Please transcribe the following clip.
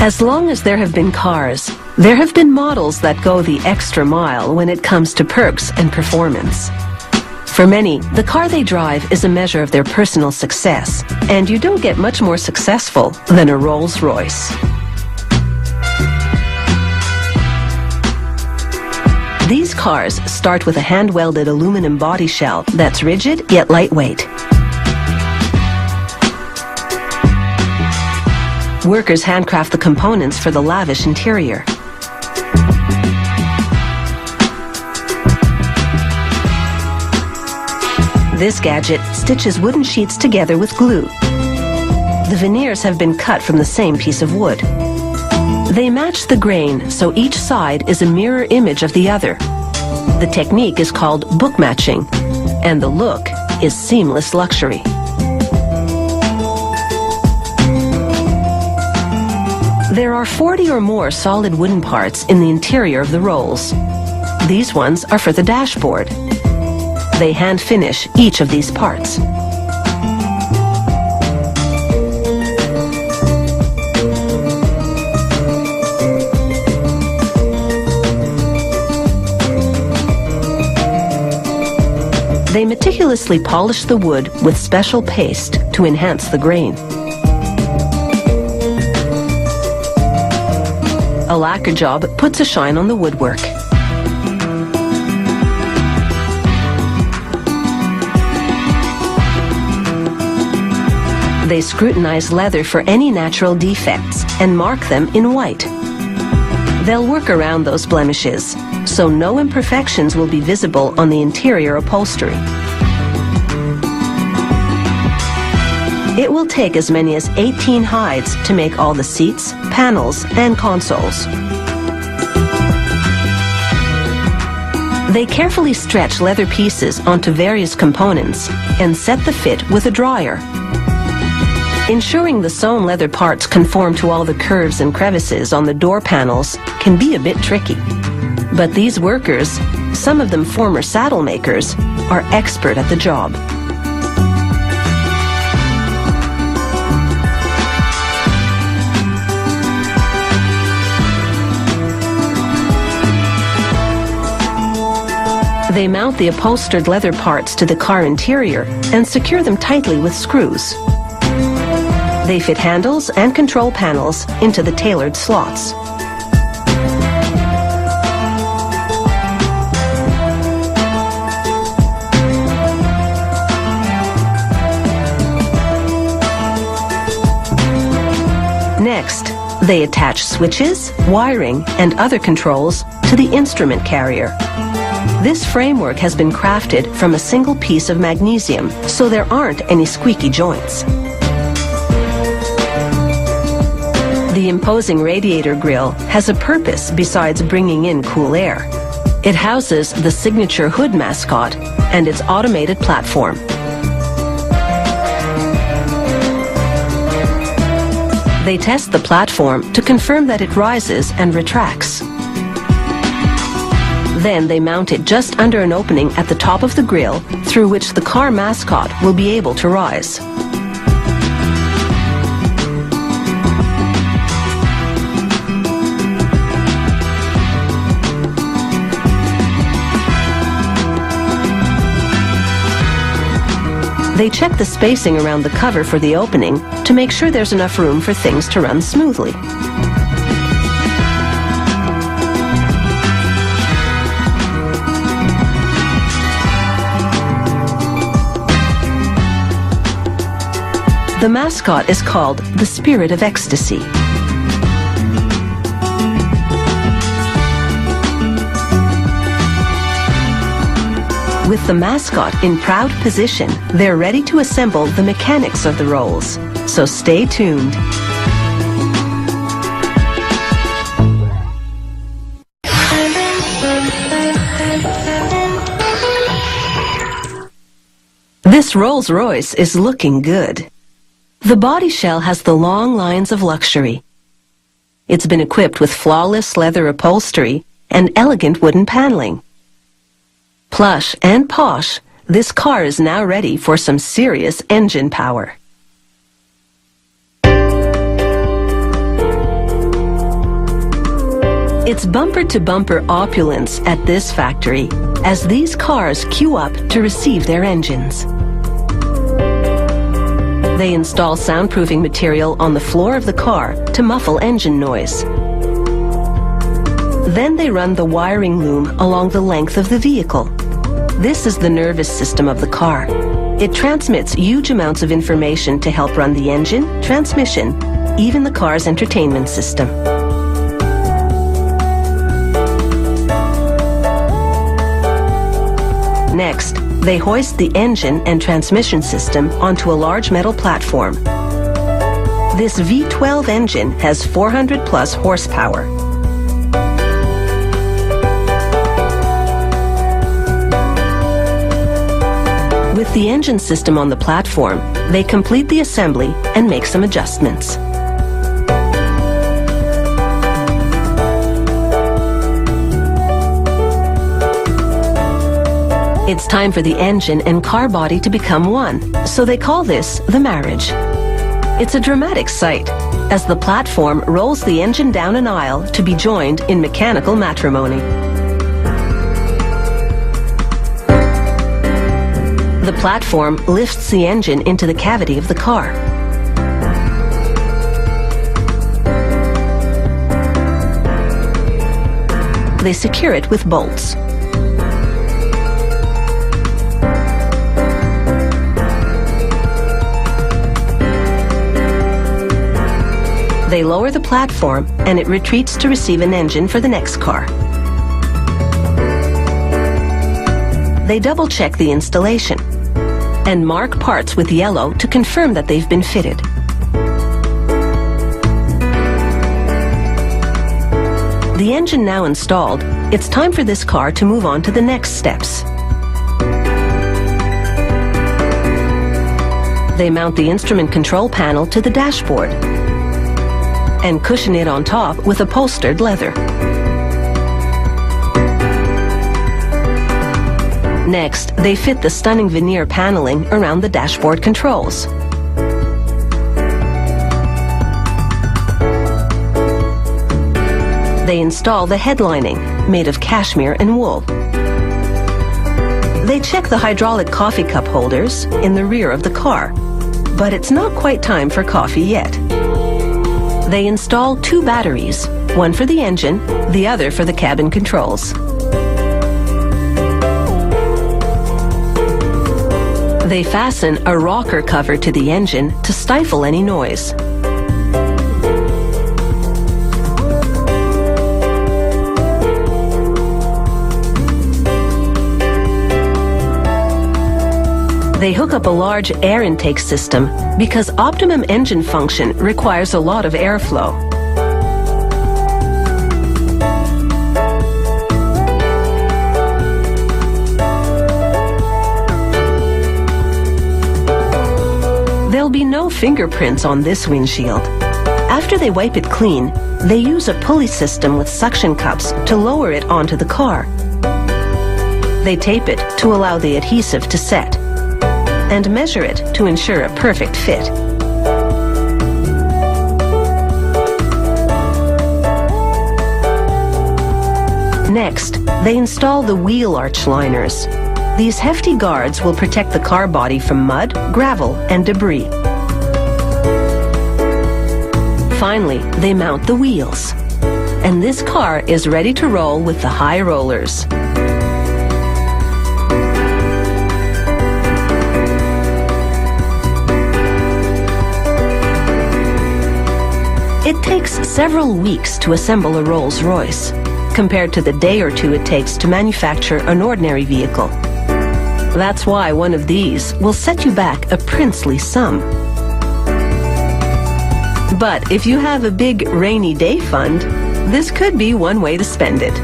As long as there have been cars, there have been models that go the extra mile when it comes to perks and performance. For many, the car they drive is a measure of their personal success, and you don't get much more successful than a Rolls-Royce. These cars start with a hand-welded aluminum body shell that's rigid yet lightweight. Workers handcraft the components for the lavish interior. This gadget stitches wooden sheets together with glue. The veneers have been cut from the same piece of wood. They match the grain, so each side is a mirror image of the other. The technique is called book matching, and the look is seamless luxury. There are 40 or more solid wooden parts in the interior of the Rolls. These ones are for the dashboard. They hand finish each of these parts. They meticulously polish the wood with special paste to enhance the grain. A lacquer job puts a shine on the woodwork. They scrutinize leather for any natural defects and mark them in white. They'll work around those blemishes, so no imperfections will be visible on the interior upholstery. It will take as many as 18 hides to make all the seats, panels, and consoles. They carefully stretch leather pieces onto various components and set the fit with a dryer. Ensuring the sewn leather parts conform to all the curves and crevices on the door panels can be a bit tricky. But these workers, some of them former saddle makers, are expert at the job. They mount the upholstered leather parts to the car interior and secure them tightly with screws. They fit handles and control panels into the tailored slots. Next, they attach switches, wiring, and other controls to the instrument carrier. This framework has been crafted from a single piece of magnesium, so there aren't any squeaky joints. The imposing radiator grille has a purpose besides bringing in cool air. It houses the signature hood mascot and its automated platform. They test the platform to confirm that it rises and retracts. Then they mount it just under an opening at the top of the grille through which the car mascot will be able to rise. They check the spacing around the cover for the opening to make sure there's enough room for things to run smoothly. The mascot is called the Spirit of Ecstasy. With the mascot in proud position, they're ready to assemble the mechanics of the Rolls. So stay tuned. This Rolls-Royce is looking good. The body shell has the long lines of luxury. It's been equipped with flawless leather upholstery and elegant wooden paneling. Plush and posh, this car is now ready for some serious engine power. It's bumper-to-bumper opulence at this factory as these cars queue up to receive their engines. They install soundproofing material on the floor of the car to muffle engine noise. Then they run the wiring loom along the length of the vehicle. This is the nervous system of the car. It transmits huge amounts of information to help run the engine, transmission, even the car's entertainment system. Next, they hoist the engine and transmission system onto a large metal platform. This V12 engine has 400 plus horsepower. With the engine system on the platform, they complete the assembly and make some adjustments. It's time for the engine and car body to become one, so they call this the marriage. It's a dramatic sight, as the platform rolls the engine down an aisle to be joined in mechanical matrimony. The platform lifts the engine into the cavity of the car. They secure it with bolts. They lower the platform and it retreats to receive an engine for the next car. They double-check the installation and mark parts with yellow to confirm that they've been fitted. The engine now installed, it's time for this car to move on to the next steps. They mount the instrument control panel to the dashboard and cushion it on top with upholstered leather. Next, they fit the stunning veneer paneling around the dashboard controls. They install the headlining, made of cashmere and wool. They check the hydraulic coffee cup holders in the rear of the car, but it's not quite time for coffee yet. They install 2 batteries, one for the engine, the other for the cabin controls. They fasten a rocker cover to the engine to stifle any noise. They hook up a large air intake system because optimum engine function requires a lot of airflow. There'll be no fingerprints on this windshield. After they wipe it clean, they use a pulley system with suction cups to lower it onto the car. They tape it to allow the adhesive to set and measure it to ensure a perfect fit. Next, they install the wheel arch liners. These hefty guards will protect the car body from mud, gravel, and debris. Finally, they mount the wheels. And this car is ready to roll with the high rollers. It takes several weeks to assemble a Rolls-Royce, compared to the day or two it takes to manufacture an ordinary vehicle. That's why one of these will set you back a princely sum. But if you have a big rainy day fund, this could be one way to spend it.